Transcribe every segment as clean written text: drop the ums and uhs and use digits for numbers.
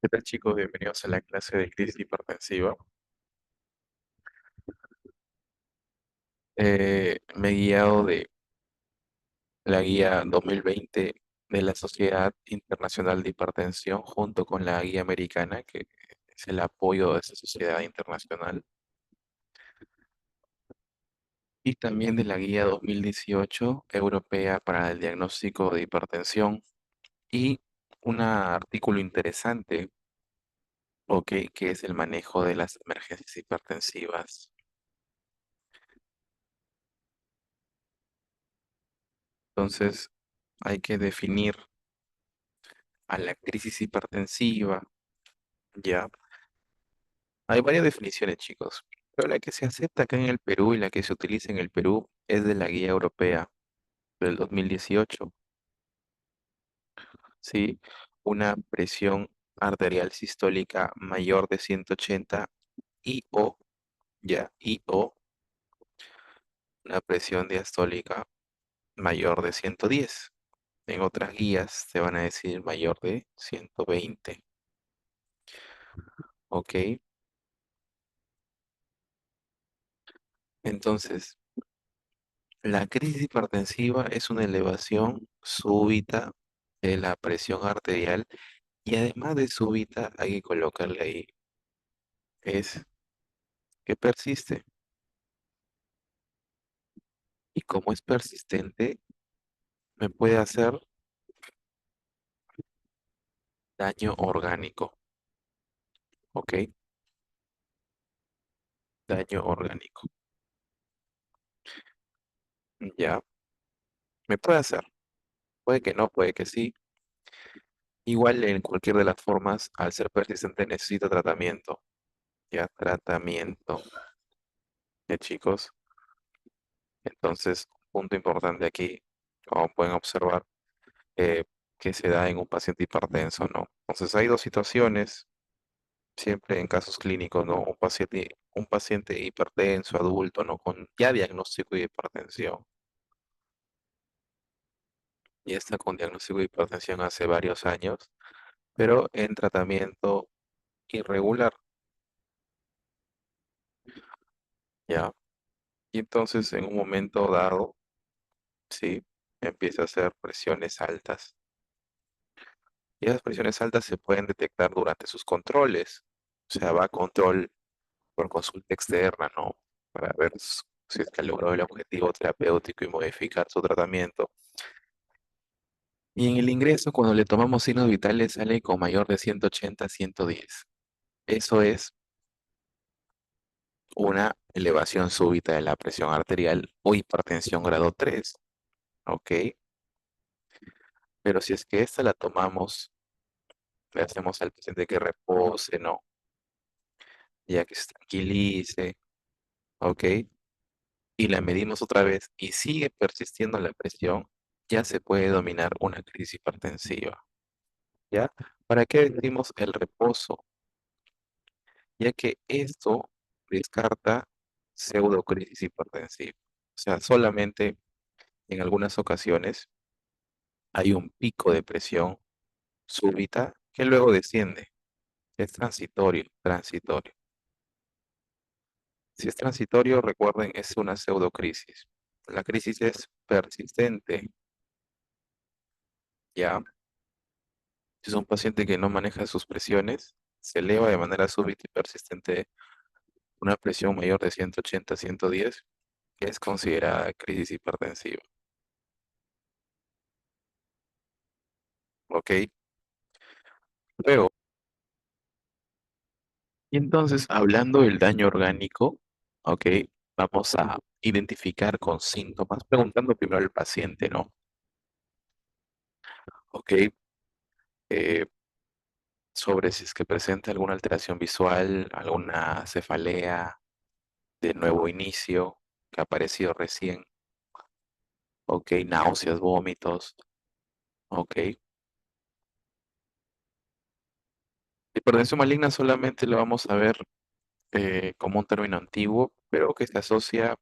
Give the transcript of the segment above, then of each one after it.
¿Qué tal, chicos? Bienvenidos a la clase de crisis hipertensiva. Me he guiado de la guía 2020 de la Sociedad Internacional de Hipertensión junto con la guía americana, que es el apoyo de esa sociedad internacional, y también de la guía 2018 europea para el diagnóstico de hipertensión y un artículo interesante, ok, que es el manejo de las emergencias hipertensivas. Entonces, hay que definir a la crisis hipertensiva. Ya, hay varias definiciones, chicos, pero la que se acepta acá en el Perú y la que se utiliza en el Perú es de la Guía Europea del 2018, ¿sí? Una presión arterial sistólica mayor de 180 y o, ya, y o una presión diastólica mayor de 110. En otras guías te van a decir mayor de 120, ¿ok? Entonces, la crisis hipertensiva es una elevación súbita de la presión arterial y además de súbita hay que colocarle ahí, es que persiste. Y como es persistente, me puede hacer daño orgánico, ¿ok? Daño orgánico. Ya, me puede hacer. Puede que no, puede que sí. Igual en cualquier de las formas, al ser persistente necesita tratamiento. Ya, tratamiento. ¿Ya, chicos? Entonces, punto importante aquí, como pueden observar, eh, que se da en un paciente hipertenso, ¿no? Entonces, hay dos situaciones, siempre en casos clínicos, ¿no? Un paciente hipertenso, adulto, ¿no? Con ya diagnóstico de hipertensión. Y está con diagnóstico de hipertensión hace varios años, pero en tratamiento irregular, ¿ya? Y entonces, en un momento dado, sí, empieza a hacer presiones altas. Y esas presiones altas se pueden detectar durante sus controles. O sea, va a control por consulta externa, ¿no? Para ver si es que logró el objetivo terapéutico y modificar su tratamiento. Y en el ingreso, cuando le tomamos signos vitales, sale con mayor de 180 a 110. Eso es una elevación súbita de la presión arterial o hipertensión grado 3, ¿ok? Pero si es que esta la tomamos, le hacemos al paciente que repose, ¿no? Ya que se tranquilice, ¿ok? Y la medimos otra vez y sigue persistiendo la presión, ya se puede dominar una crisis hipertensiva, ¿ya? ¿Para qué decimos el reposo? Ya que esto descarta pseudocrisis hipertensiva. O sea, solamente en algunas ocasiones hay un pico de presión súbita que luego desciende. Es transitorio, transitorio. Si es transitorio, recuerden, es una pseudocrisis. La crisis es persistente, ¿ya? Si es un paciente que no maneja sus presiones, se eleva de manera súbita y persistente una presión mayor de 180 a 110, que es considerada crisis hipertensiva. ¿Ok? Luego, y entonces, hablando del daño orgánico, ¿ok? Vamos a identificar con síntomas, preguntando primero al paciente, ¿no? ¿Ok? Eh, sobre si es que presenta alguna alteración visual, alguna cefalea de nuevo inicio que ha aparecido recién, ¿ok? Náuseas, vómitos, ¿ok? Hipertensión maligna solamente lo vamos a ver como un término antiguo, pero que se asocia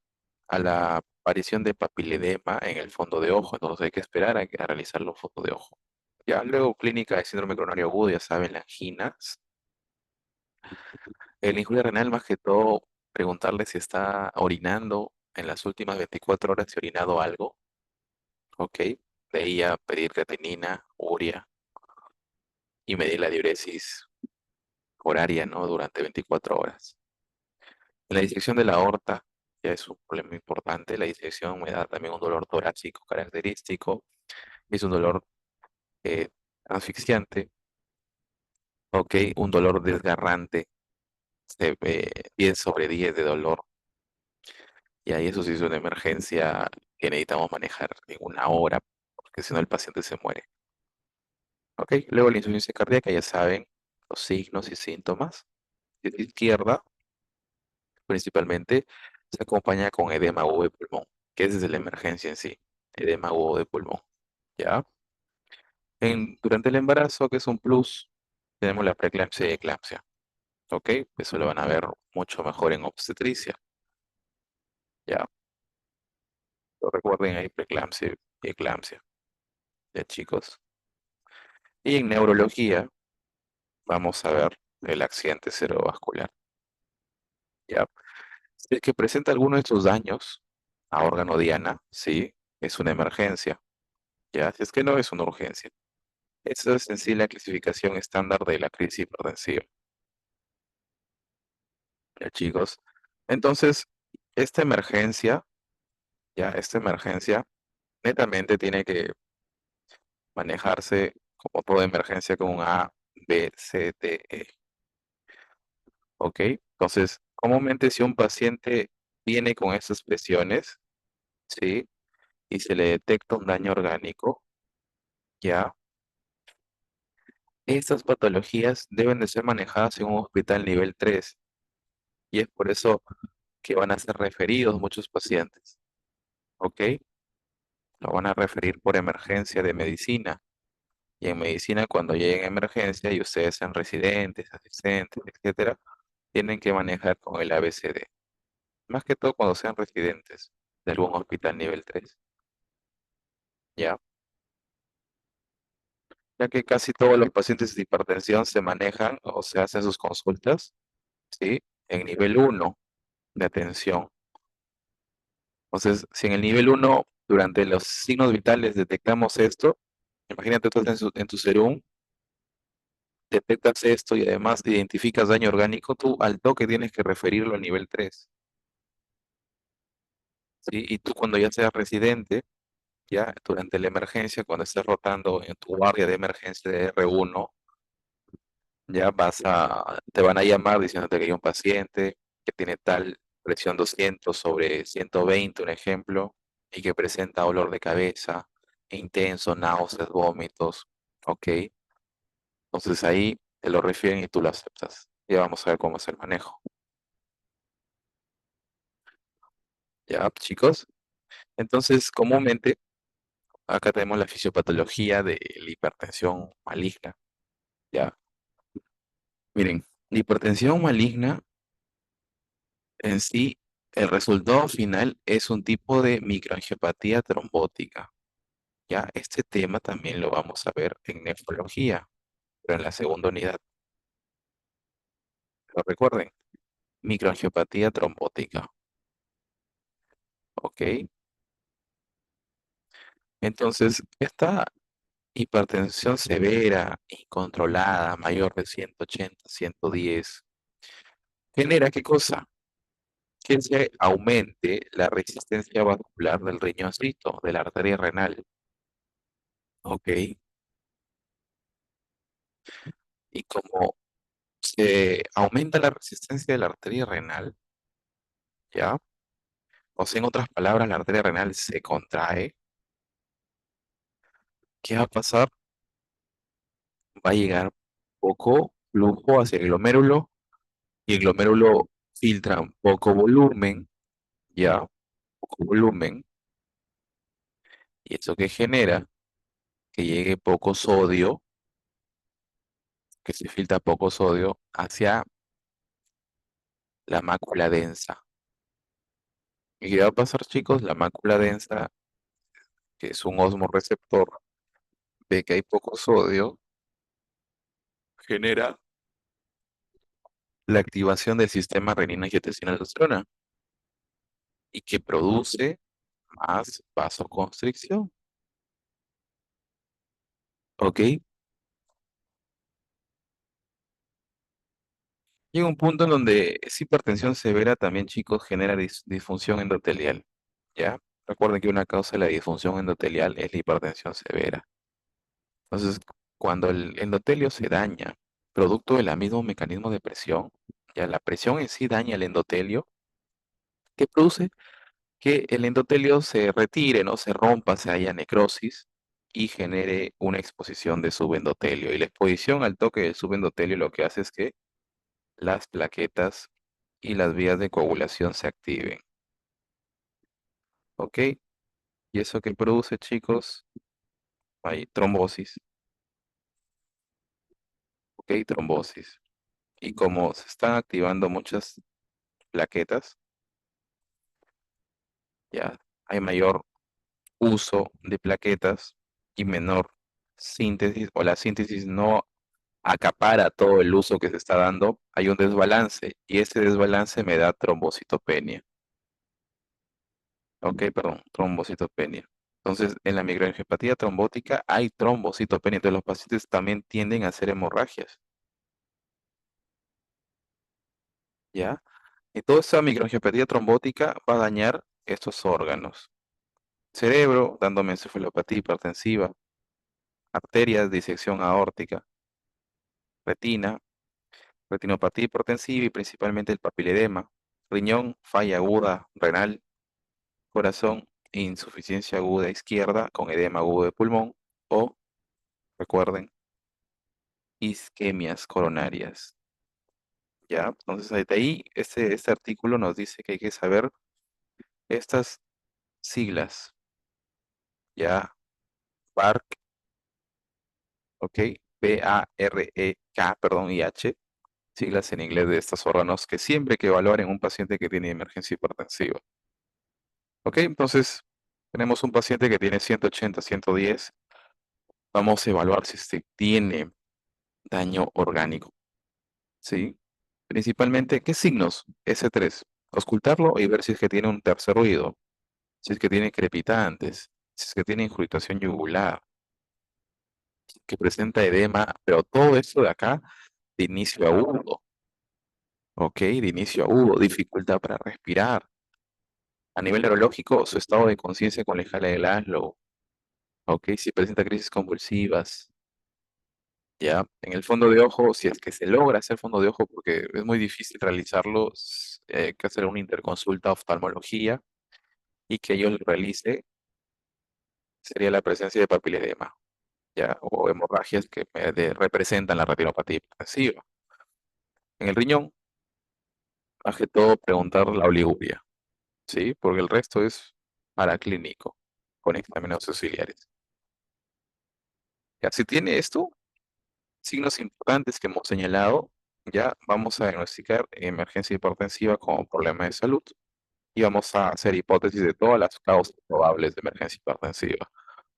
a la aparición de papiledema en el fondo de ojo. Entonces hay que esperar a realizar los fondos de ojo. Ya luego clínica de síndrome coronario agudo, ya saben, las anginas. La injuria renal, más que todo, preguntarle si está orinando en las últimas 24 horas, si ha orinado algo, ¿ok? De ahí a pedir creatinina, urea y medir la diuresis horaria, ¿no? Durante 24 horas. La disección de la aorta ya es un problema importante. La disección me da también un dolor torácico característico. Es un dolor eh, asfixiante, ¿ok? Un dolor desgarrante, 10 sobre 10 de dolor. Y ahí eso sí es una emergencia que necesitamos manejar en una hora, porque si no el paciente se muere. ¿Ok? Luego la insuficiencia cardíaca, ya saben los signos y síntomas. Si es izquierda, principalmente, se acompaña con edema agudo de pulmón, que esa es la emergencia en sí, edema agudo de pulmón. ¿Ya? Durante el embarazo, que es un plus, tenemos la preeclampsia y eclampsia. ¿Ok? Eso lo van a ver mucho mejor en obstetricia. ¿Ya? Lo recuerden ahí, preeclampsia y eclampsia. ¿Ya, chicos? Y en neurología, vamos a ver el accidente cerebrovascular. ¿Ya? Si es que presenta alguno de estos daños a órgano diana, sí, es una emergencia. ¿Ya? Si es que no, es una urgencia. Esa es en sí la clasificación estándar de la crisis hipertensiva. ¿Ya, chicos? Entonces, esta emergencia, esta emergencia netamente tiene que manejarse como toda emergencia con un A, B, C, D, E. ¿Ok? Entonces, comúnmente si un paciente viene con estas presiones, ¿sí? Y se le detecta un daño orgánico, ya, estas patologías deben de ser manejadas en un hospital nivel 3 y es por eso que van a ser referidos muchos pacientes, ¿ok? Lo van a referir por emergencia de medicina. Y en medicina, cuando lleguen a emergencia y ustedes sean residentes, asistentes, etcétera, tienen que manejar con el ABCD. Más que todo cuando sean residentes de algún hospital nivel 3, ¿ya? Ya que casi todos los pacientes de hipertensión se manejan o se hacen sus consultas, ¿sí? En nivel 1 de atención. Entonces, si en el nivel 1 durante los signos vitales, detectamos esto, imagínate tú estás en tu serum, detectas esto y además identificas daño orgánico, tú al toque tienes que referirlo a nivel 3, ¿sí? Y tú cuando ya seas residente, ya durante la emergencia, cuando estés rotando en tu guardia de emergencia de R1, ya te van a llamar diciéndote que hay un paciente que tiene tal presión 200 sobre 120, un ejemplo, y que presenta dolor de cabeza intenso, náuseas, vómitos, ¿ok? Entonces ahí te lo refieren y tú lo aceptas. Ya vamos a ver cómo es el manejo. ¿Ya, chicos? Entonces, comúnmente, acá tenemos la fisiopatología de la hipertensión maligna, ¿ya? Miren, la hipertensión maligna en sí, el resultado final es un tipo de microangiopatía trombótica. Ya, este tema también lo vamos a ver en nefrología, pero en la segunda unidad. Pero recuerden, microangiopatía trombótica. ¿Ok? Entonces, esta hipertensión severa, incontrolada, mayor de 180, 110, genera ¿qué cosa? Que se aumente la resistencia vascular del riñoncito, de la arteria renal. ¿Ok? Y como se aumenta la resistencia de la arteria renal, ¿ya? O sea, en otras palabras, la arteria renal se contrae. ¿Qué va a pasar? Va a llegar poco flujo hacia el glomérulo y el glomérulo filtra poco volumen, ¿ya? Poco volumen. ¿Y eso que genera? Que llegue poco sodio, que se filtra poco sodio hacia la mácula densa. ¿Y qué va a pasar, chicos? La mácula densa, que es un osmoreceptor, ve que hay poco sodio, genera la activación del sistema renina-angiotensina-aldosterona y que produce más vasoconstricción, ¿ok? Llega un punto en donde esa hipertensión severa también, chicos, genera disfunción endotelial, ¿ya? Recuerden que una causa de la disfunción endotelial es la hipertensión severa. Entonces, cuando el endotelio se daña, producto del mismo mecanismo de presión, ya la presión en sí daña el endotelio, que produce que el endotelio se retire, no se rompa, se haya necrosis y genere una exposición de subendotelio. Y la exposición al toque del subendotelio lo que hace es que las plaquetas y las vías de coagulación se activen. ¿Ok? ¿Y eso que produce, chicos? Hay trombosis. ¿Ok? Trombosis. Y como se están activando muchas plaquetas, ya hay mayor uso de plaquetas y menor síntesis, o la síntesis no acapara todo el uso que se está dando, hay un desbalance y ese desbalance me da trombocitopenia. Ok, perdón, trombocitopenia. Entonces, en la microangiopatía trombótica hay trombocitopenia, entonces los pacientes también tienden a hacer hemorragias, ¿ya? Y toda esa microangiopatía trombótica va a dañar estos órganos. Cerebro, dándome encefalopatía hipertensiva, arterias, disección aórtica, retina, retinopatía hipertensiva y principalmente el papiledema, riñón, falla aguda renal, corazón, insuficiencia aguda izquierda con edema agudo de pulmón o, recuerden, isquemias coronarias. ¿Ya? Entonces, de ahí, este artículo nos dice que hay que saber estas siglas, ¿ya? BARC, ¿ok? BAREK, perdón, y H, siglas en inglés de estos órganos que siempre hay que evaluar en un paciente que tiene emergencia hipertensiva. ¿Ok? Entonces, tenemos un paciente que tiene 180, 110. Vamos a evaluar si este tiene daño orgánico, ¿sí? Principalmente, ¿qué signos? S3. Auscultarlo y ver si es que tiene un tercer ruido, si es que tiene crepitantes, si es que tiene incrustación yugular, que presenta edema, pero todo esto de acá de inicio agudo, ¿ok? De inicio agudo, dificultad para respirar. A nivel neurológico, su estado de conciencia con la escala de Laszlo, ¿ok? Si presenta crisis convulsivas, ¿ya? En el fondo de ojo, si es que se logra hacer fondo de ojo, porque es muy difícil realizarlo, hay que hacer una interconsulta oftalmología y que ellos lo realice, sería la presencia de papiledema, ¿ya? O hemorragias que representan la retinopatía hipertensiva. En el riñón, más que todo, preguntar la oliguria, ¿sí? Porque el resto es paraclínico, con exámenes auxiliares. Ya, si tiene esto, signos importantes que hemos señalado, ya vamos a diagnosticar emergencia hipertensiva como problema de salud y vamos a hacer hipótesis de todas las causas probables de emergencia hipertensiva.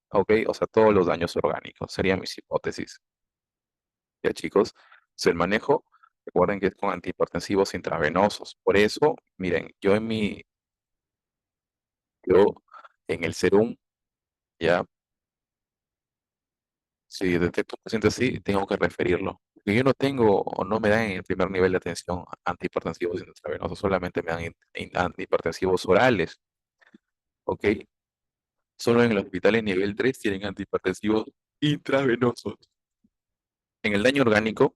¿Ok? O sea, todos los daños orgánicos serían mis hipótesis. Ya, chicos, el manejo, recuerden que es con antihipertensivos intravenosos. Por eso, miren, yo en el serum, ya, si detecto un paciente así, tengo que referirlo. Porque yo no tengo o no me dan en el primer nivel de atención antihipertensivos intravenosos, solamente me dan antihipertensivos orales, ¿ok? Solo en el hospital en nivel 3 tienen antihipertensivos intravenosos. En el daño orgánico,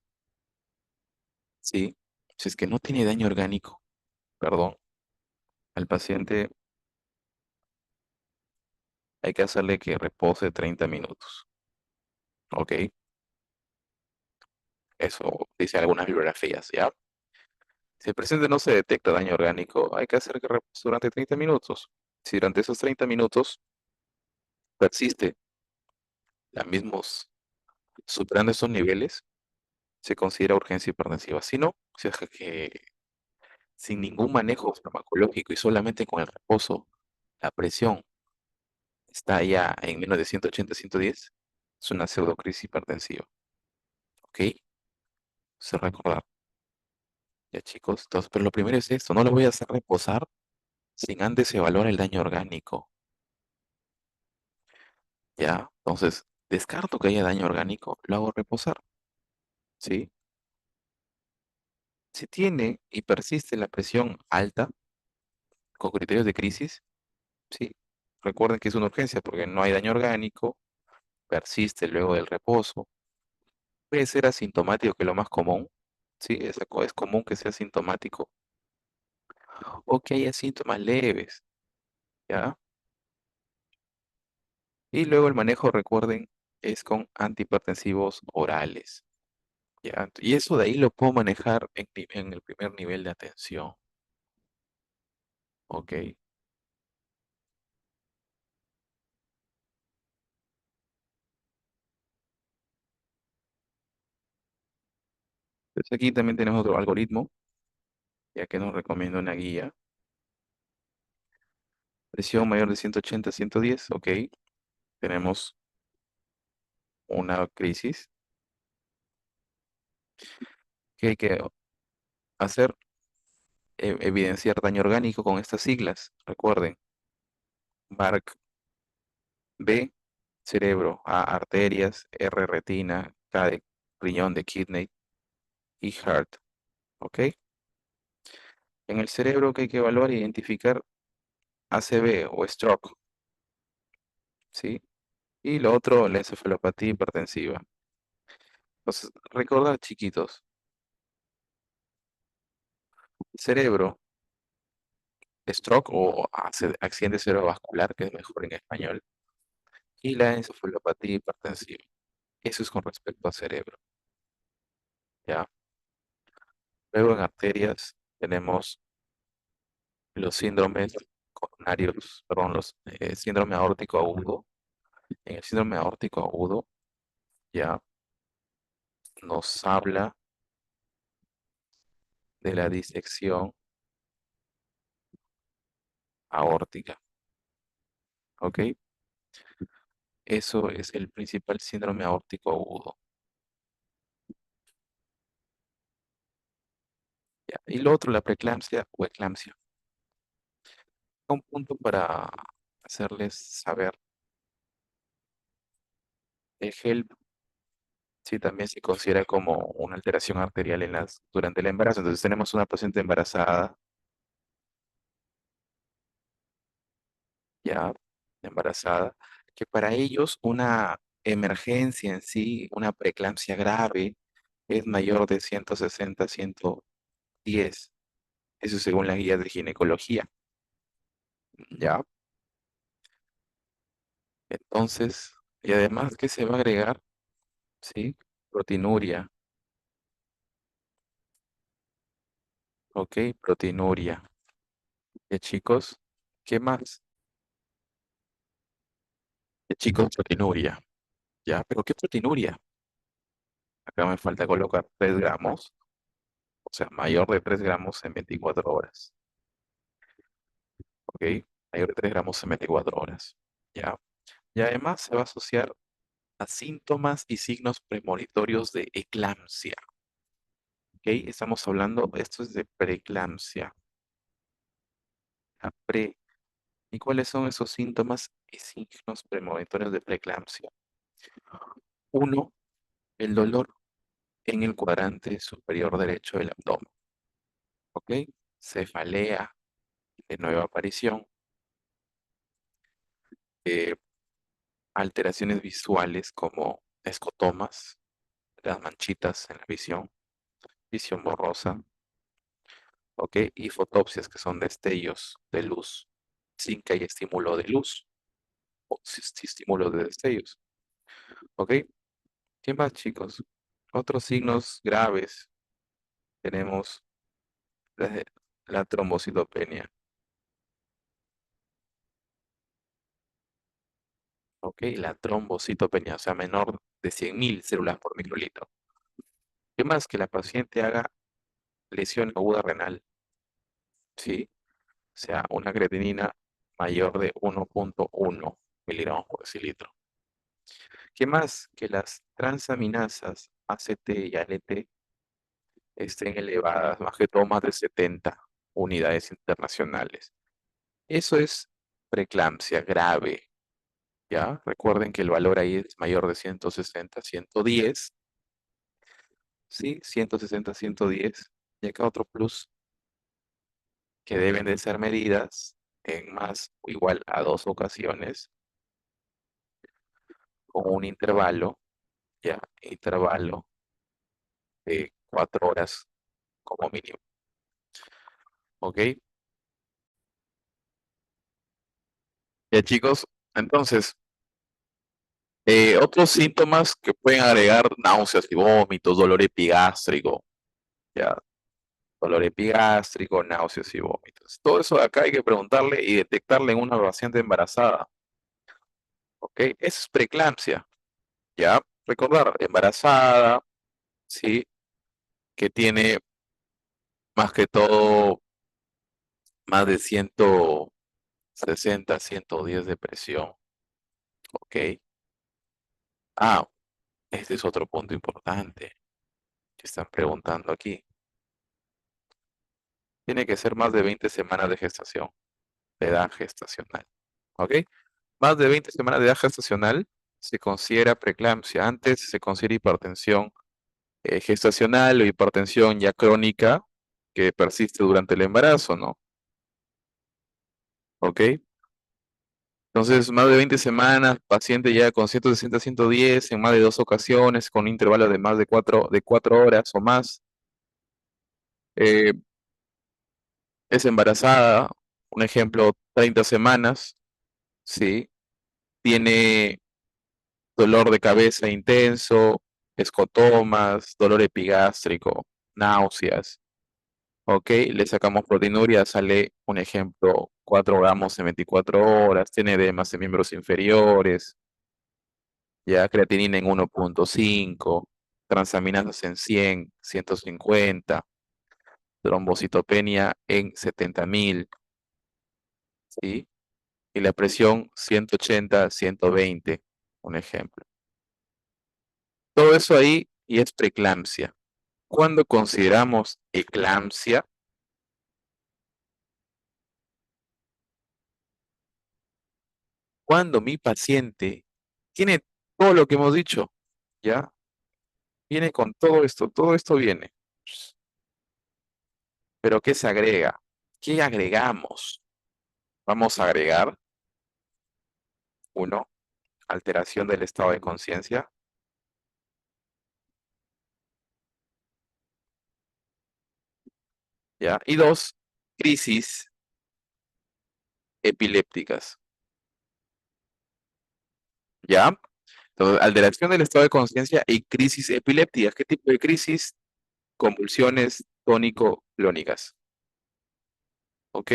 sí, si es que no tiene daño orgánico, perdón, al paciente hay que hacerle que repose 30 minutos, ¿ok? Eso dice algunas bibliografías, ¿ya? Si el paciente no se detecta daño orgánico, hay que hacer que repose durante 30 minutos. Si durante esos 30 minutos persiste la mismos, superando esos niveles, se considera urgencia hipertensiva. Si no, si es que sin ningún manejo farmacológico y solamente con el reposo, la presión está ya en menos de 180, 110, Es una pseudocrisis hipertensiva. ¿Ok? Se recordar. Ya, chicos. Entonces, pero lo primero es esto. No lo voy a hacer reposar sin antes evaluar el daño orgánico. ¿Ya? Entonces, descarto que haya daño orgánico, lo hago reposar. ¿Sí? Si tiene y persiste la presión alta con criterios de crisis, sí. Recuerden que es una urgencia porque no hay daño orgánico, persiste luego del reposo. Puede ser asintomático, que es lo más común. Sí, es común que sea asintomático o que haya síntomas leves, ¿ya? Y luego el manejo, recuerden, es con antihipertensivos orales, ¿ya? Y eso de ahí lo puedo manejar en el primer nivel de atención, ¿ok? Entonces aquí también tenemos otro algoritmo, ya que nos recomienda una guía. Presión mayor de 180 a 110, ok. Tenemos una crisis. ¿Qué hay que hacer? Evidenciar daño orgánico con estas siglas. Recuerden, BARC, B, cerebro, A, arterias, R, retina, K de riñón de kidney y heart, ¿ok? En el cerebro que hay que evaluar e identificar ACV o stroke, ¿sí? Y lo otro, la encefalopatía hipertensiva. Entonces, recordar, chiquitos, cerebro, stroke o accidente cerebrovascular, que es mejor en español, y la encefalopatía hipertensiva. Eso es con respecto al cerebro, ¿ya? Luego en arterias tenemos los síndromes coronarios, perdón, los síndrome aórtico agudo. En el síndrome aórtico agudo ya nos habla de la disección aórtica, ¿ok? Eso es el principal síndrome aórtico agudo, ¿ya? Y lo otro, la preeclampsia o eclampsia. Un punto para hacerles saber, el HELP sí también se considera como una alteración arterial durante el embarazo. Entonces tenemos una paciente embarazada, ya embarazada, que para ellos una emergencia en sí, una preeclampsia grave, es mayor de 160 a 110. Eso según las guías de ginecología, ¿ya? Entonces, y además, ¿qué se va a agregar? ¿Sí? Proteinuria, ¿ok? Proteinuria. ¿Ya, chicos? ¿Qué más? ¿Ya, chicos? Proteinuria. ¿Ya? ¿Pero qué proteinuria? Acá me falta colocar 3 gramos, o sea, mayor de 3 gramos en 24 horas, ¿ok? Mayor de 3 gramos en 24 horas, ¿ya? Y además se va a asociar a síntomas y signos premonitorios de eclampsia, ¿ok? Estamos hablando, esto es de preeclampsia, la pre. ¿Y cuáles son esos síntomas y signos premonitorios de preeclampsia? Uno, el dolor en el cuadrante superior derecho del abdomen, ¿ok? Cefalea de nueva aparición, eh, alteraciones visuales como escotomas, las manchitas en la visión, visión borrosa, ¿ok? Y fotopsias, que son destellos de luz, sin que haya estímulo de luz o estímulo de destellos, ¿ok? ¿Qué más, chicos? Otros signos graves tenemos la, la trombocitopenia, ¿ok? La trombocitopenia, o sea, menor de 100.000 células por microlitro. ¿Qué más? Que la paciente haga lesión aguda renal, ¿sí? O sea, una creatinina mayor de 1,1 miligramos por decilitro. ¿Qué más? Que las transaminasas ACT y ALT estén elevadas, más que todo más de 70 unidades internacionales. Eso es preeclampsia grave, ¿ya? Recuerden que el valor ahí es mayor de 160, 110, ¿sí? 160, 110. Y acá otro plus que deben de ser medidas en más o igual a 2 ocasiones con un intervalo, ¿ya? Intervalo de 4 horas como mínimo, ¿ok? Ya chicos, entonces, otros síntomas que pueden agregar náuseas y vómitos, dolor epigástrico, ¿ya? Dolor epigástrico, náuseas y vómitos. Todo eso de acá hay que preguntarle y detectarle en una paciente embarazada, ¿ok? Eso es preeclampsia, ¿ya? Recordar, embarazada, ¿sí? Que tiene más que todo más de 160, 110 de presión, ¿ok? Ah, este es otro punto importante que están preguntando aquí. Tiene que ser más de 20 semanas de gestación, de edad gestacional, ¿ok? Más de 20 semanas de edad gestacional se considera preeclampsia. Antes se considera hipertensión gestacional o hipertensión ya crónica que persiste durante el embarazo, ¿no? ¿Ok? Entonces, más de 20 semanas, paciente ya con 160, 110 en más de 2 ocasiones, con intervalos de más de cuatro horas o más. eh, es embarazada, un ejemplo, 30 semanas, ¿sí? Tiene dolor de cabeza intenso, escotomas, dolor epigástrico, náuseas. Ok, le sacamos proteinuria, sale un ejemplo, 4 gramos en 24 horas, tiene edemas en miembros inferiores, ya creatinina en 1,5, transaminasas en 100, 150, trombocitopenia en 70.000, ¿sí? Y la presión 180, 120, un ejemplo. Todo eso ahí y es preeclampsia. Cuando consideramos eclampsia, cuando mi paciente tiene todo lo que hemos dicho, ¿ya? Viene con todo esto viene. Pero ¿qué se agrega? ¿Qué agregamos? Vamos a agregar, uno, alteración del estado de conciencia, ¿ya? Y dos, crisis epilépticas, ¿ya? Entonces, alteración del estado de conciencia y crisis epilépticas. ¿Qué tipo de crisis? Convulsiones tónico-clónicas, ¿ok?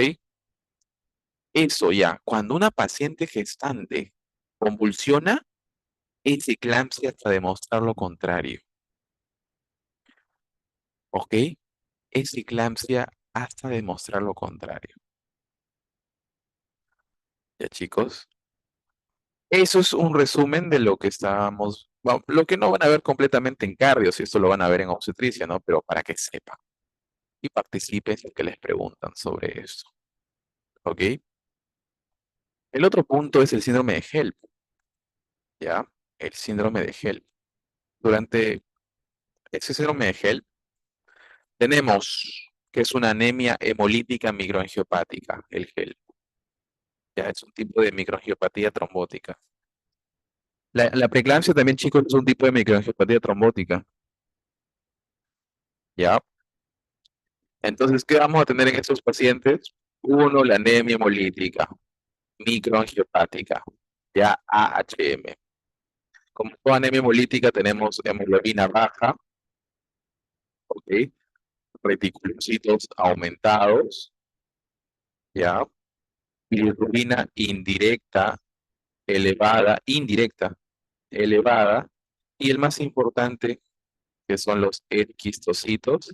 Eso ya, cuando una paciente gestante convulsiona, es eclampsia hasta demostrar lo contrario, ¿ok? Es eclampsia hasta demostrar lo contrario. Ya chicos, eso es un resumen de lo que estábamos, bueno, lo que no van a ver completamente en cardio, si esto lo van a ver en obstetricia, ¿no? Pero para que sepan y participen si es que les preguntan sobre eso, ¿ok? El otro punto es el síndrome de HELP, ¿ya? El síndrome de HELP. Durante ese síndrome de HELP tenemos que es una anemia hemolítica microangiopática, el HELP, ya es un tipo de microangiopatía trombótica. La preeclampsia también, chicos, es un tipo de microangiopatía trombótica, ¿ya? Entonces, ¿qué vamos a tener en estos pacientes? Uno, la anemia hemolítica microangiopática, ya AHM. Como toda anemia hemolítica tenemos hemoglobina baja, ¿ok? Reticulocitos aumentados, ¿ya? Bilirrubina indirecta, elevada, indirecta, elevada, y el más importante, que son los eriquistocitos,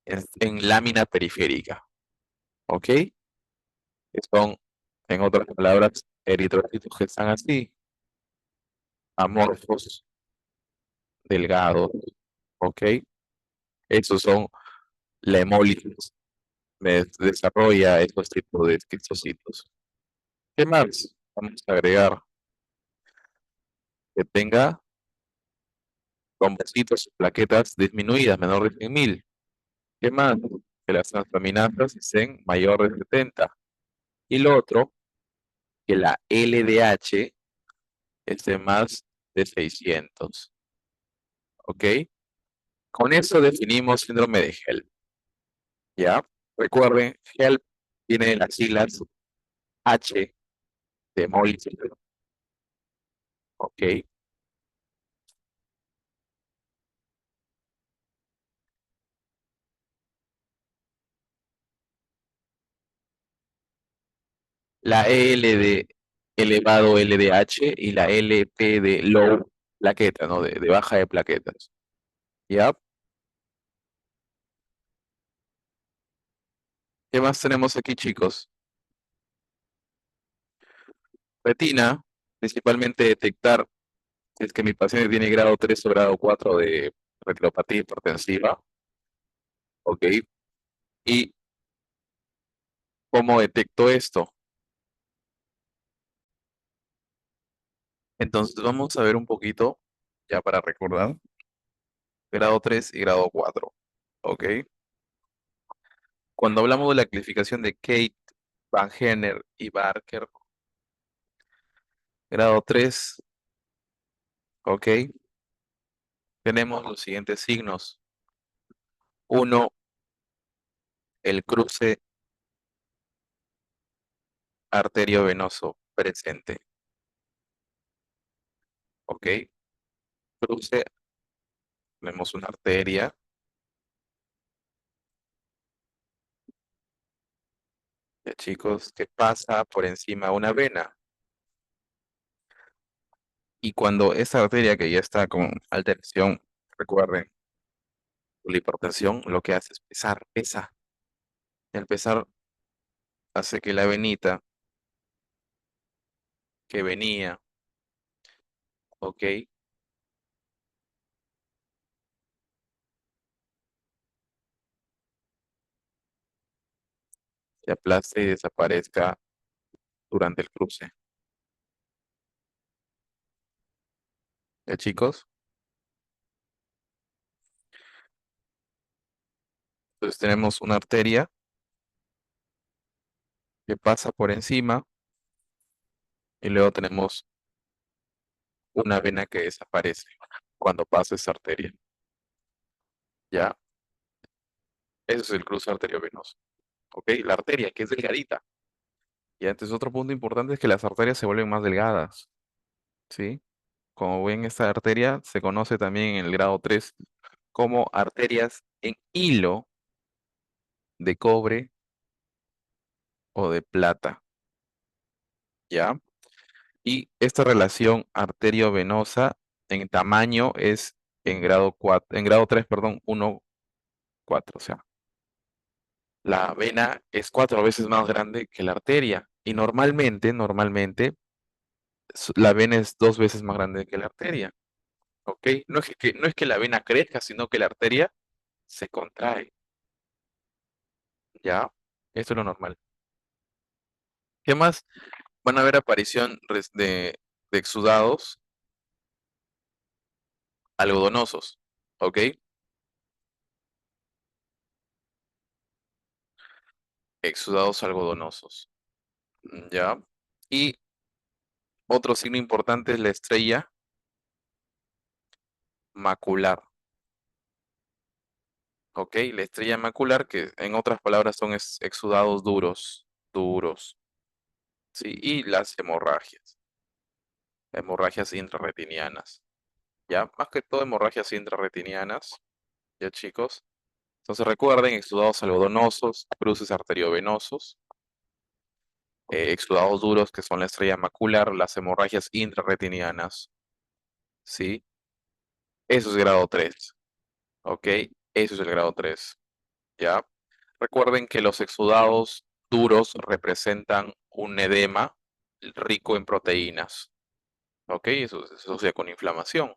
en lámina periférica, ¿ok? Que son, en otras palabras, eritrocitos que están así, amorfos, delgados, ¿ok? Esos son la hemólisis, desarrolla estos tipos de esquistocitos. ¿Qué más? Vamos a agregar que tenga trombocitos, plaquetas disminuidas, menor de 100.000. ¿Qué más? Que las transaminasas estén mayor de 70. Y lo otro, que la LDH esté más de 600. ¿Ok? Con eso definimos síndrome de HELP. ¿Ya? Recuerden, HELP tiene las siglas H de hemólisis. ¿Ok? La EL de elevado LDH y la LP de low plaqueta, ¿no? De baja de plaquetas. ¿Ya? ¿Qué más tenemos aquí, chicos? Retina, principalmente detectar si es que mi paciente tiene grado 3 o grado 4 de retinopatía hipertensiva, ¿ok? ¿Y cómo detecto esto? Entonces vamos a ver un poquito, ya para recordar, grado 3 y grado 4, ¿ok? Cuando hablamos de la clasificación de Kate, Van Henner y Barker, grado 3, ¿ok? Tenemos los siguientes signos. Uno, el cruce arteriovenoso presente, ¿ok? Cruce, tenemos una arteria, ya chicos, que pasa por encima de una vena. Y cuando esa arteria que ya está con alteración, recuerden, la hipertensión lo que hace es pesar, pesa. El pesar hace que la venita que venía, ¿ok? Se aplaste y desaparezca durante el cruce. ¿Ya chicos? Entonces tenemos una arteria que pasa por encima y luego tenemos una vena que desaparece cuando pasa esa arteria. ¿Ya? Eso es el cruce arteriovenoso. ¿Ok? La arteria, que es delgadita. Y entonces otro punto importante es que las arterias se vuelven más delgadas. ¿Sí? Como ven, esta arteria se conoce también en el grado 3 como arterias en hilo de cobre o de plata. ¿Ya? Y esta relación arteriovenosa en tamaño es en grado 4, en grado 3, perdón, 1, 4. O sea, la vena es 4 veces más grande que la arteria. Y normalmente, la vena es 2 veces más grande que la arteria. ¿Ok? No es que la vena crezca, sino que la arteria se contrae. ¿Ya? Esto es lo normal. ¿Qué más? Van a haber aparición de exudados algodonosos. ¿Ok? Exudados algodonosos. ¿Ya? Y otro signo importante es la estrella macular. ¿Ok? La estrella macular, que en otras palabras son exudados duros, duros. ¿Sí? Y las hemorragias intrarretinianas. ¿Ya? Más que todo hemorragias intrarretinianas. ¿Ya, chicos? Entonces recuerden, exudados algodonosos, cruces arteriovenosos, exudados duros, que son la estrella macular, las hemorragias intrarretinianas. ¿Sí? Eso es grado 3. ¿Ok? Eso es el grado 3. ¿Ya? Recuerden que los exudados duros representan un edema, rico en proteínas, ¿ok? Eso se asocia con inflamación.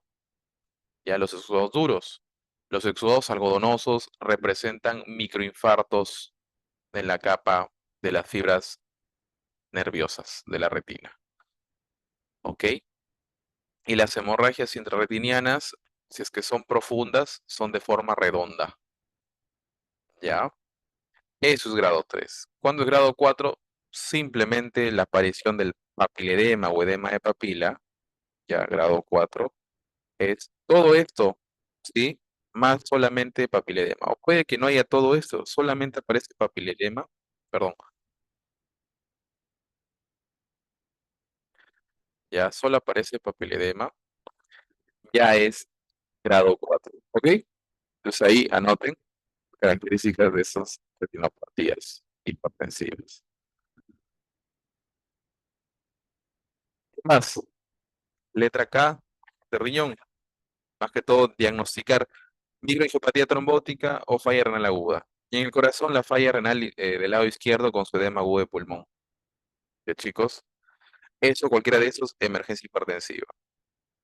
Ya los exudados duros. Los exudados algodonosos representan microinfartos en la capa de las fibras nerviosas de la retina, ¿ok? Y las hemorragias intrarretinianas, si es que son profundas, son de forma redonda, ¿ya? Eso es grado 3. Cuando es grado 4, simplemente la aparición del papiledema o edema de papila, ya grado 4, es todo esto, ¿sí? Más solamente papiledema. O puede que no haya todo esto, solamente aparece papiledema, perdón, ya solo aparece papiledema, ya es grado 4, ¿ok? Entonces ahí anoten características de esas retinopatías hipertensivas. Más, letra K de riñón, más que todo diagnosticar microangiopatía trombótica o falla renal aguda. Y en el corazón, la falla renal del lado izquierdo con su edema agudo de pulmón. ¿Ya, chicos? Eso, cualquiera de esos, emergencia hipertensiva.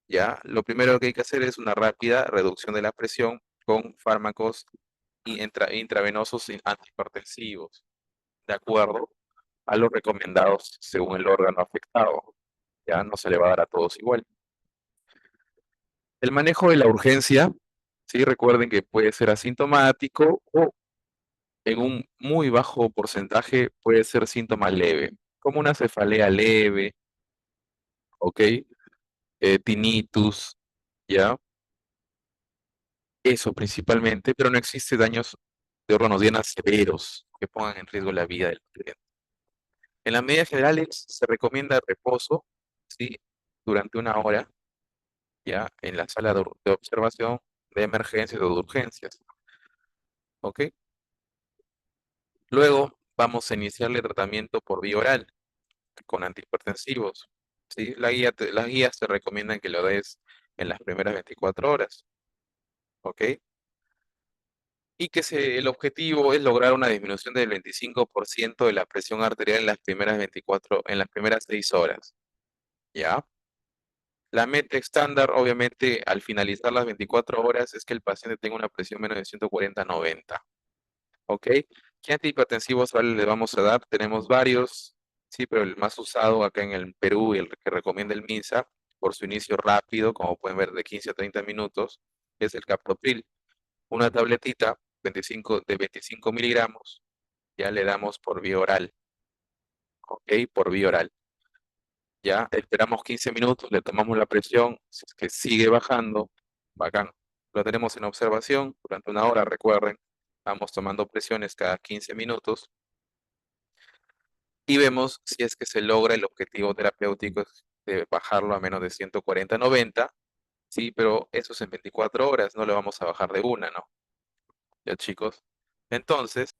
¿Ya? Lo primero que hay que hacer es una rápida reducción de la presión con fármacos intravenosos antihipertensivos, de acuerdo a los recomendados según el órgano afectado. Ya no se le va a dar a todos igual. El manejo de la urgencia, sí, recuerden que puede ser asintomático o en un muy bajo porcentaje puede ser síntoma leve, como una cefalea leve, ¿ok? Tinnitus, ¿ya? Eso principalmente, pero no existe daños de órganos diana severos que pongan en riesgo la vida del paciente. En las medidas generales se recomienda reposo, ¿sí? Durante una hora, ¿ya? En la sala de observación de emergencias o de urgencias, ¿ok? Luego vamos a iniciarle tratamiento por vía oral con antihipertensivos, ¿sí? Las guías te recomiendan que lo des en las primeras 24 horas, ¿ok? Y que el objetivo es lograr una disminución del 25% de la presión arterial en las primeras 24, en las primeras 6 horas, ¿ya? La meta estándar, obviamente, al finalizar las 24 horas es que el paciente tenga una presión menos de 140/90, ¿ok? ¿Qué antihipertensivos orales le vamos a dar? Tenemos varios, sí, pero el más usado acá en el Perú y el que recomienda el MINSA, por su inicio rápido, como pueden ver, de 15 a 30 minutos, es el captopril. Una tabletita 25 miligramos, ya le damos por vía oral, ¿ok? Por vía oral. Ya esperamos 15 minutos, le tomamos la presión, si es que sigue bajando, bacán. Lo tenemos en observación durante una hora, recuerden. Vamos tomando presiones cada 15 minutos y vemos si es que se logra el objetivo terapéutico de bajarlo a menos de 140/90, sí, pero eso es en 24 horas, no lo vamos a bajar de una, ¿no? Ya, chicos. Entonces,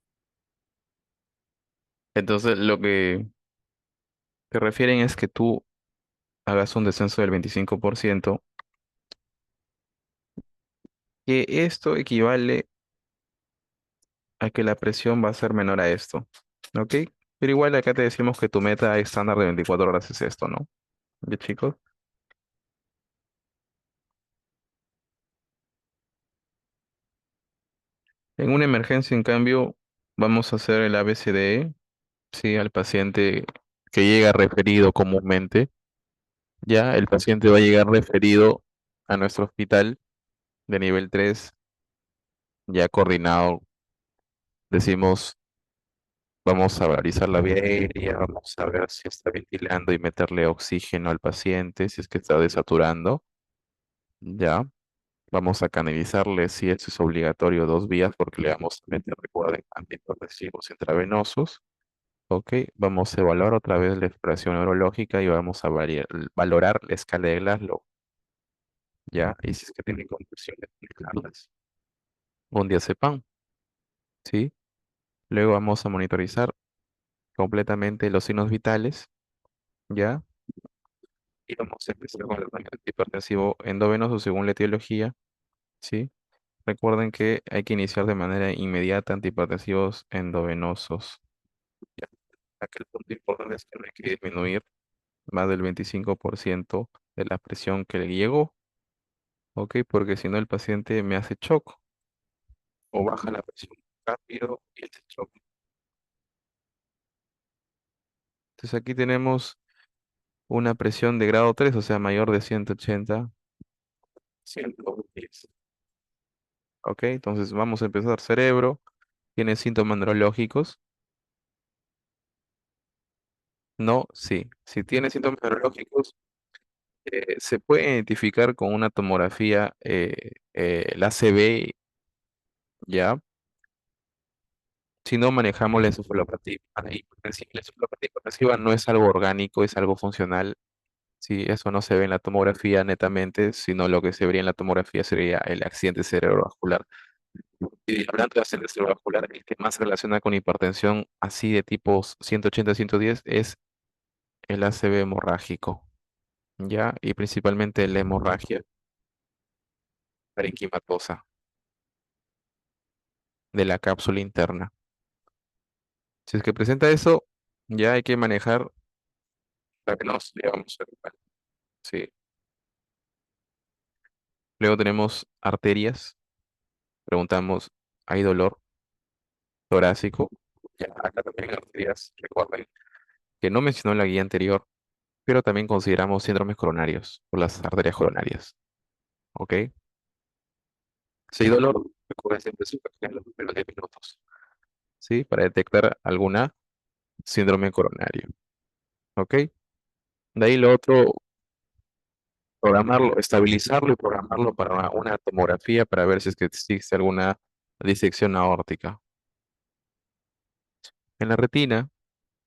entonces lo que te refieren es que tú hagas un descenso del 25%, que esto equivale a que la presión va a ser menor a esto, ¿ok? Pero igual acá te decimos que tu meta estándar de 24 horas es esto, ¿no? ¿Ya, chicos? En una emergencia, en cambio, vamos a hacer el ABCDE, sí, al paciente que llega referido comúnmente. Ya el paciente va a llegar referido a nuestro hospital de nivel 3, ya coordinado. Decimos, vamos a realizar la vía aérea, vamos a ver si está ventilando y meterle oxígeno al paciente, si es que está desaturando. Ya, vamos a canalizarle, si eso es obligatorio, 2 vías, porque le vamos a meter, recuerden, antihipertensivos intravenosos. Ok, vamos a evaluar otra vez la exploración neurológica y vamos a valorar la escala de Glasgow, ¿ya? Y si es que tiene condiciones aplicarlas. Un diazepam, ¿sí? Luego vamos a monitorizar completamente los signos vitales, ¿ya? Y vamos a empezar con el tratamiento antihipertensivo endovenoso según la etiología, ¿sí? Recuerden que hay que iniciar de manera inmediata antihipertensivos endovenosos. Ya, aquel punto importante es que no hay que disminuir más del 25% de la presión que le llegó, ¿ok? Porque si no el paciente me hace shock o baja la presión rápido y este shock. Entonces aquí tenemos una presión de grado 3, o sea, mayor de 180, 110. ¿Ok? Entonces vamos a empezar. Cerebro, ¿tiene síntomas neurológicos? No, sí. Si tiene síntomas neurológicos, se puede identificar con una tomografía, la ACV, ¿ya? Si no manejamos la encefalopatía hipertensiva. La encefalopatía hipertensiva no es algo orgánico, es algo funcional. Sí, eso no se ve en la tomografía netamente, sino lo que se vería en la tomografía sería el accidente cerebrovascular. Y hablando de accidente cerebrovascular, el que más se relaciona con hipertensión así de tipos 180-110 es el ACV hemorrágico, ¿ya? Y principalmente la hemorragia parenquimatosa de la cápsula interna. Si es que presenta eso, ya hay que manejar la venosa, digamos, cerebral. Sí. Luego tenemos arterias. Preguntamos, ¿hay dolor torácico? Ya, acá también hay arterias. Recuerden que no mencionó en la guía anterior, pero también consideramos síndromes coronarios por las arterias coronarias. ¿Ok? Si hay dolor, recuerden siempre su en los primeros 10 minutos. ¿Sí? Para detectar alguna síndrome coronario. ¿Ok? De ahí lo otro, programarlo, estabilizarlo y programarlo para una tomografía para ver si es que existe alguna disección aórtica. En la retina,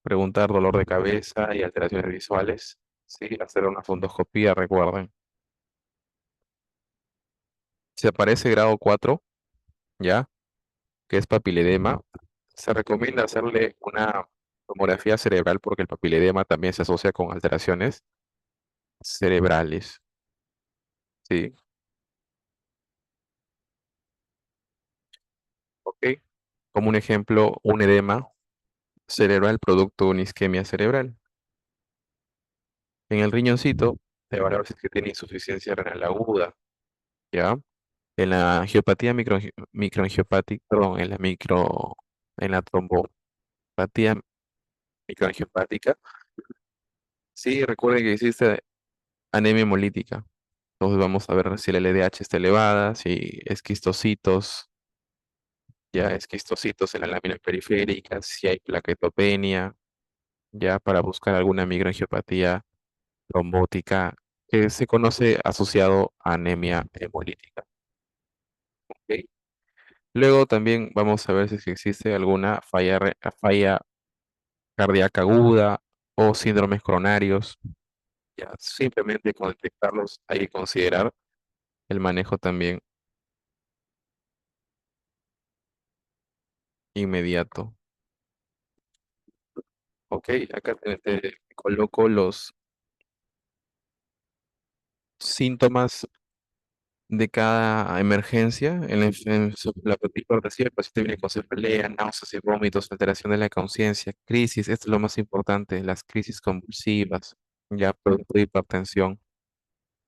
preguntar dolor de cabeza y alteraciones visuales. Sí, hacer una fundoscopía, recuerden. Si aparece grado 4, ya, que es papiledema, se recomienda hacerle una tomografía cerebral porque el papiledema también se asocia con alteraciones cerebrales. Sí, ok. Como un ejemplo, un edema cerebral producto de una isquemia cerebral. En el riñoncito, evaluar si es que tiene insuficiencia renal aguda, ¿ya? En la angiopatía microangiopática, perdón, en la trombopatía microangiopática, sí, recuerden que existe anemia hemolítica. Entonces vamos a ver si la LDH está elevada, si esquistocitos, ya esquistocitos en las láminas periféricas, si hay plaquetopenia, ya para buscar alguna microangiopatía trombótica que se conoce asociado a anemia hemolítica. ¿Ok? Luego también vamos a ver si es que existe alguna falla cardíaca aguda o síndromes coronarios. Ya, simplemente con detectarlos hay que considerar el manejo también inmediato. Ok, acá te coloco los síntomas de cada emergencia. La hipertensión, el paciente viene con cefalea, náuseas y vómitos, alteración de la conciencia, crisis. Esto es lo más importante, las crisis convulsivas, ya producto de hipertensión.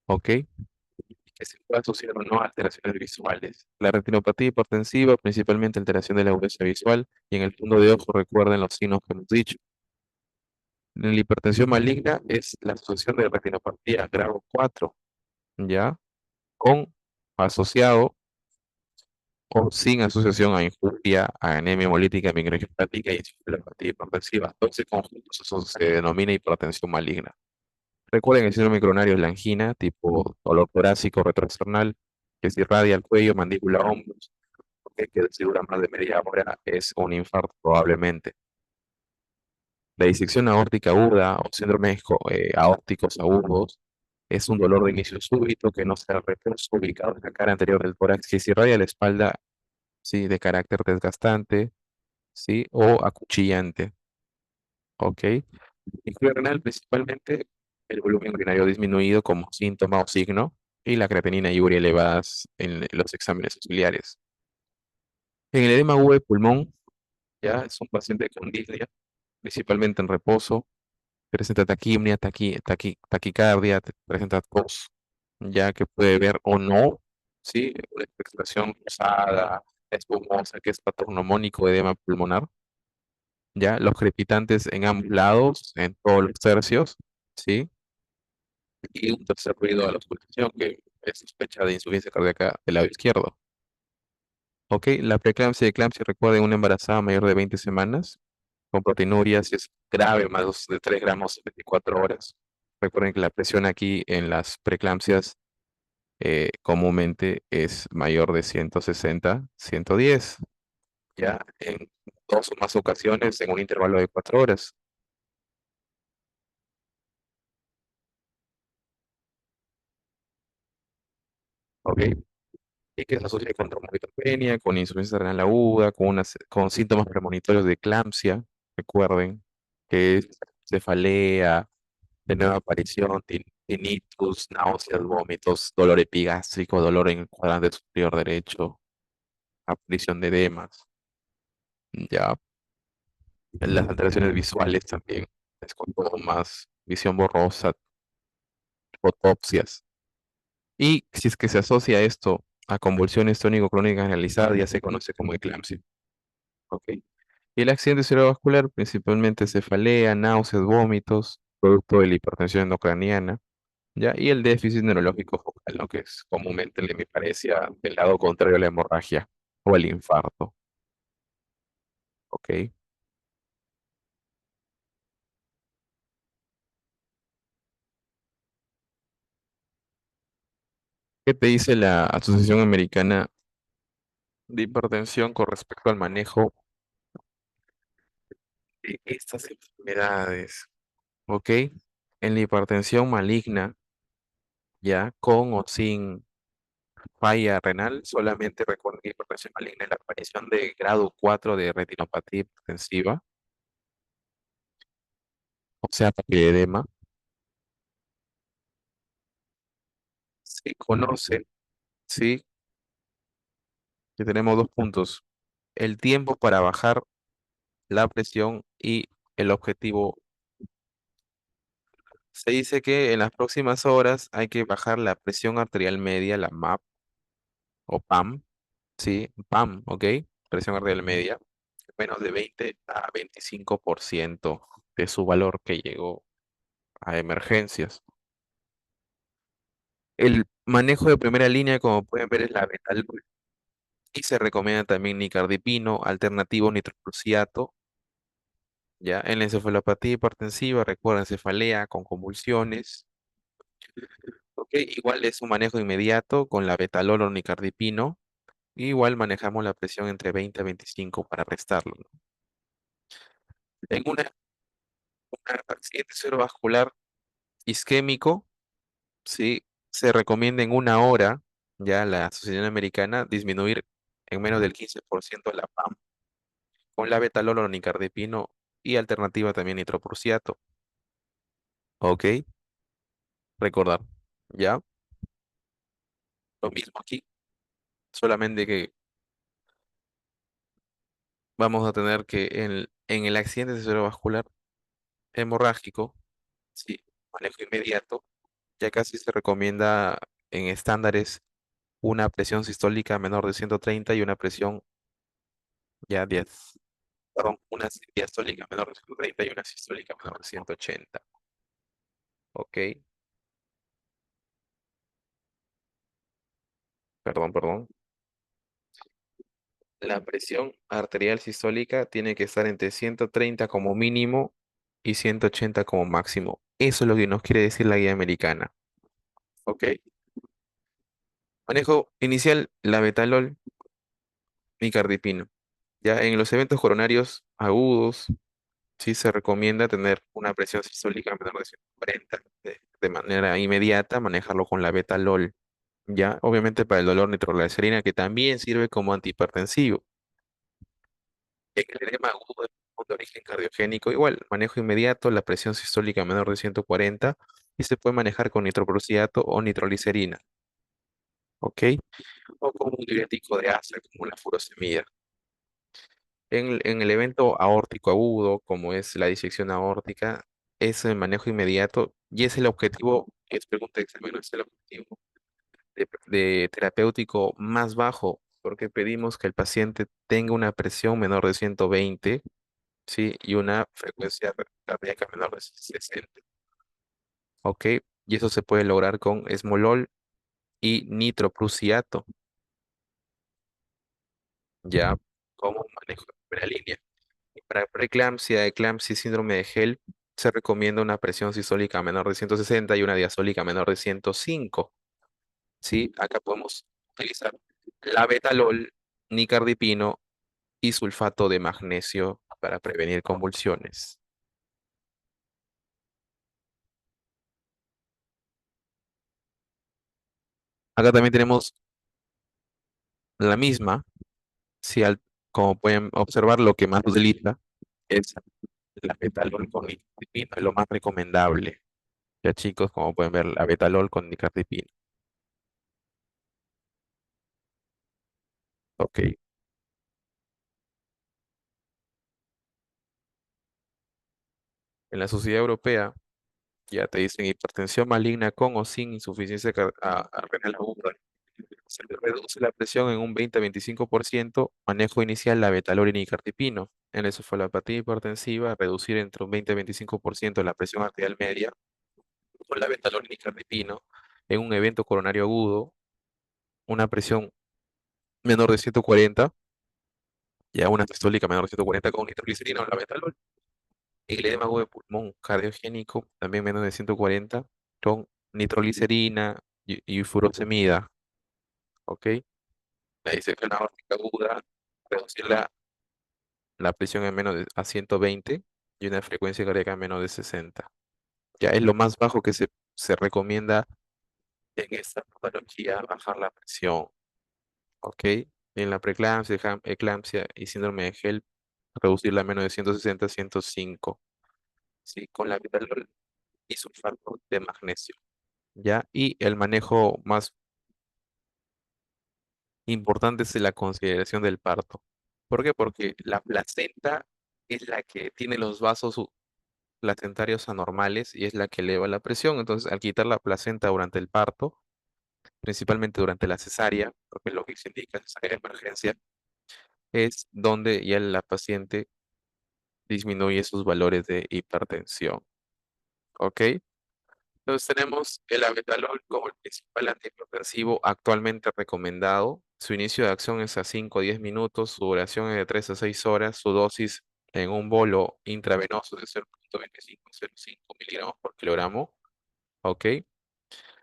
Ok, que se puede asociar o no a alteraciones visuales. La retinopatía hipertensiva, principalmente alteración de la agudeza visual, y en el fondo de ojo recuerden los signos que hemos dicho. En la hipertensión maligna es la asociación de retinopatía grado 4, ¿ya? Con asociado o sin asociación a injuria, a anemia hemolítica, microangiopática y encefalopatía hipertensiva. Entonces, conjuntos, eso se denomina hipertensión maligna. Recuerden, el síndrome coronario es la angina, tipo dolor torácico retroesternal, que se irradia el cuello, mandíbula, hombros, que si dura más de media hora es un infarto probablemente. La disección aórtica aguda o síndromes aórticos agudos es un dolor de inicio súbito que no se reposa ubicado en la cara anterior del tórax, que se irradia la espalda, sí, de carácter desgastante, sí, o acuchillante, ¿ok? Insuficiencia renal principalmente el volumen urinario disminuido como síntoma o signo y la creatinina y urea elevadas en los exámenes auxiliares. En el edema agudo de pulmón, ya es un paciente con disnea, principalmente en reposo, presenta taquimia, taquicardia, presenta tos, ya que puede ver o no, ¿sí? Una expresión rosada, espumosa, que es patognomónico de edema pulmonar, ya los crepitantes en ambos lados, en todos los tercios, ¿sí? Y un tercer ruido a la auscultación, que es sospecha de insuficiencia cardíaca del lado izquierdo. Ok, la preeclampsia y eclampsia recuerden una embarazada mayor de 20 semanas, con proteinuria, si es grave, más de 3 gramos en 24 horas. Recuerden que la presión aquí en las preeclampsias comúnmente es mayor de 160, 110, ya en dos o más ocasiones en un intervalo de 4 horas. Ok, y que se asocia con trombocitopenia, con insuficiencia renal aguda, con síntomas premonitorios de eclampsia. Recuerden que es cefalea, de nueva aparición, tinnitus, náuseas, vómitos, dolor epigástrico, dolor en el cuadrante superior derecho, aparición de edemas, ya, las alteraciones visuales también, escotomas, visión borrosa, fotopsias. Y si es que se asocia esto a convulsiones tónico-clónicas generalizadas, ya se conoce como eclampsia. ¿Ok? Y el accidente cerebrovascular, principalmente cefalea, náuseas, vómitos, producto de la hipertensión endocraniana, ¿ya? Y el déficit neurológico focal, lo que es comúnmente le me parece del lado contrario a la hemorragia o el infarto, ¿ok? ¿Qué te dice la Asociación Americana de Hipertensión con respecto al manejo de estas enfermedades? ¿Ok? En la hipertensión maligna, ya con o sin falla renal, solamente recuerden que hipertensión maligna es la aparición de grado 4 de retinopatía hipertensiva, o sea, papilledema. Se conoce, ¿sí? Que tenemos dos puntos: el tiempo para bajar la presión y el objetivo. Se dice que en las próximas horas hay que bajar la presión arterial media, la MAP o PAM, ¿sí? PAM, ¿ok? Presión arterial media, menos de 20 a 25% de su valor que llegó a emergencias. El manejo de primera línea, como pueden ver, es la betalol y se recomienda también nicardipino, alternativo nitroprusiato. Ya en la encefalopatía hipertensiva, recuerden cefalea con convulsiones. Ok, igual es un manejo inmediato con la betalol o nicardipino. Igual manejamos la presión entre 20 a 25 para restarlo, ¿no? En un accidente cerebrovascular isquémico, sí, se recomienda en una hora, ya la Asociación Americana, disminuir en menos del 15% la PAM con la betalol o nicardipino y alternativa también nitroprusiato. Ok, recordar, ¿ya? Lo mismo aquí, solamente que vamos a tener que en el accidente cerebrovascular hemorrágico, sí, manejo inmediato, ya casi se recomienda en estándares una presión sistólica menor de 130 y una presión ya 10, perdón, una diastólica menor de 130 y una sistólica menor de 180. Ok, perdón. La presión arterial sistólica tiene que estar entre 130 como mínimo y 180 como máximo. Eso es lo que nos quiere decir la guía americana. Ok. Manejo inicial, la betalol, micardipino. Ya en los eventos coronarios agudos, sí se recomienda tener una presión sistólica menor de 140 de manera inmediata, manejarlo con la betalol. Ya, obviamente para el dolor nitroglicerina, que también sirve como antihipertensivo. En el edema agudo de origen cardiogénico, igual, manejo inmediato, la presión sistólica menor de 140 y se puede manejar con nitroprusiato o nitroglicerina, ¿ok? O con un diurético de asa como la furosemida. En el evento aórtico agudo, como es la disección aórtica, es el manejo inmediato y es el objetivo, es pregunta de examen, no es el objetivo de terapéutico más bajo, porque pedimos que el paciente tenga una presión menor de 120, ¿sí? Y una frecuencia cardíaca menor de 60, ¿ok? Y eso se puede lograr con esmolol y nitroprusiato, ya como manejo de primera línea. Y para preeclampsia, eclampsia y síndrome de Hell, se recomienda una presión sistólica menor de 160 y una diastólica menor de 105. ¿Sí? Acá podemos utilizar labetalol, nicardipino y sulfato de magnesio para prevenir convulsiones. Acá también tenemos la misma, si como pueden observar, lo que más se utiliza es labetalol con nicardipino, es lo más recomendable. Ya chicos, como pueden ver, labetalol con nicardipino. Ok. En la Sociedad Europea ya te dicen hipertensión maligna con o sin insuficiencia renal aguda. Se le reduce la presión en un 20-25%, manejo inicial la betalol y nicardipino. En la encefalopatía hipertensiva, reducir entre un 20-25% la presión arterial media con la betalol y nicardipino. En un evento coronario agudo, una presión menor de 140, ya una sistólica menor de 140 con nitroglicerina o la betalol. El edema agudo de pulmón cardiogénico, también menos de 140, con nitroglicerina y furosemida, ¿ok? La disección aórtica aguda, reducir la presión en menos a 120 y una frecuencia cardíaca en menos de 60. Ya es lo más bajo que se recomienda en esta patología, bajar la presión, ¿ok? En la preeclampsia, eclampsia y síndrome de HELP, reducirla a menos de 160 a 105, ¿sí? Con la vitalol y sulfato de magnesio. ¿Ya? Y el manejo más importante es la consideración del parto. ¿Por qué? Porque la placenta es la que tiene los vasos placentarios anormales y es la que eleva la presión. Entonces, al quitar la placenta durante el parto, principalmente durante la cesárea, porque lo que se indica es cesárea de emergencia, es donde ya la paciente disminuye sus valores de hipertensión. ¿Ok? Entonces tenemos el abetalol como el principal antihipertensivo actualmente recomendado. Su inicio de acción es a 5 o 10 minutos, su duración es de 3 a 6 horas, su dosis en un bolo intravenoso de 0,25-0,5 miligramos por kilogramo. ¿Ok?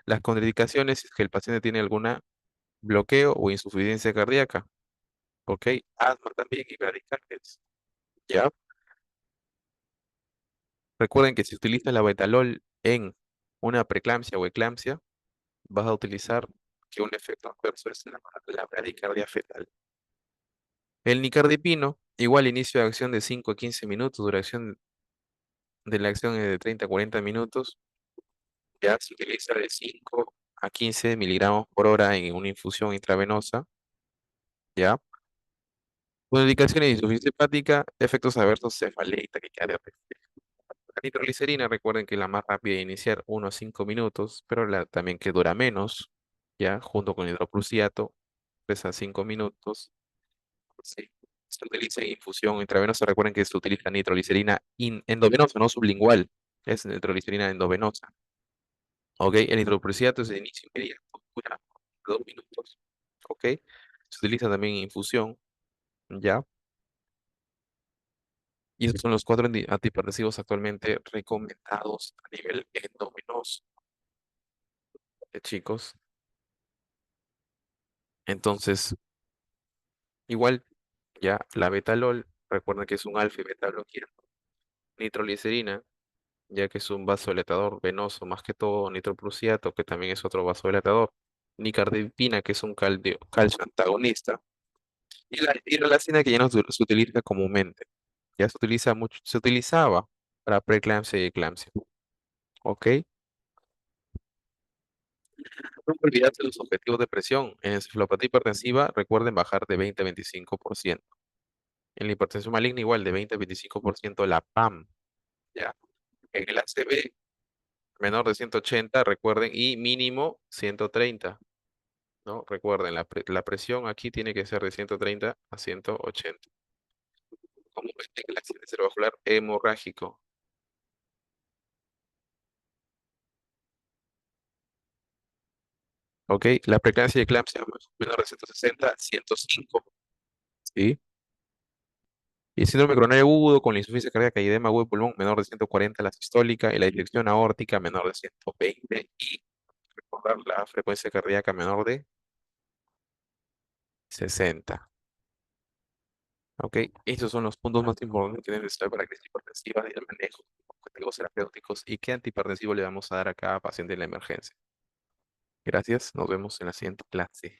Las contraindicaciones es que el paciente tiene alguna bloqueo o insuficiencia cardíaca. ¿Ok? Asma también y bradicardias. ¿Ya? Recuerden que si utilizan la betalol en una preeclampsia o eclampsia, vas a utilizar que un efecto adverso es la bradicardia fetal. El nicardipino, igual inicio de acción de 5 a 15 minutos, duración de la acción es de 30 a 40 minutos, ya se utiliza de 5 a 15 miligramos por hora en una infusión intravenosa, ya. Con indicaciones de insuficiencia hepática, efectos adversos, cefalea y taquicardia. La nitroglicerina, recuerden que la más rápida de iniciar 1 a 5 minutos, pero también que dura menos, ya, junto con hidrocruciato, 3 a 5 minutos. Sí. Se utiliza en infusión intravenosa. Recuerden que se utiliza nitroglicerina endovenosa, no sublingual. Es nitroglicerina endovenosa. ¿Ok? El hidrocruciato es de inicio inmediato, dura 2 minutos. ¿Ok? Se utiliza también en infusión, ¿ya? Y esos son los cuatro antihipertensivos actualmente recomendados a nivel endovenoso, chicos. Entonces, igual, ya la betalol, recuerden que es un alfa y beta bloqueante. Nitroglicerina, ya que es un vasodilatador venoso, más que todo nitroprusiato, que también es otro vasodilatador, nicardipina, que es un calcio antagonista, y la hidrolazina, que ya no se utiliza comúnmente, ya se utiliza mucho, se utilizaba para preeclampsia y eclampsia, ¿ok? No olvidarse los objetivos de presión. En encefalopatía hipertensiva, recuerden bajar de 20 a 25%. En la hipertensión maligna, igual de 20 a 25% la PAM, ¿ya? En el ACV, menor de 180, recuerden, y mínimo 130, ¿no? Recuerden, la presión aquí tiene que ser de 130 a 180. Como ven en el accidente cerebrovascular hemorrágico. ¿Ok? La preeclampsia y eclampsia menor de 160 a 105. ¿Sí? Y el síndrome coronario agudo con la insuficiencia cardíaca y edema agudo de pulmón menor de 140, la sistólica y la disección aórtica menor de 120 y recordar la frecuencia cardíaca menor de 60. ¿Ok? Estos son los puntos más importantes que deben saber para crisis hipertensiva y el manejo, objetivos terapéuticos y qué antihipertensivo le vamos a dar a cada paciente en la emergencia. Gracias, nos vemos en la siguiente clase.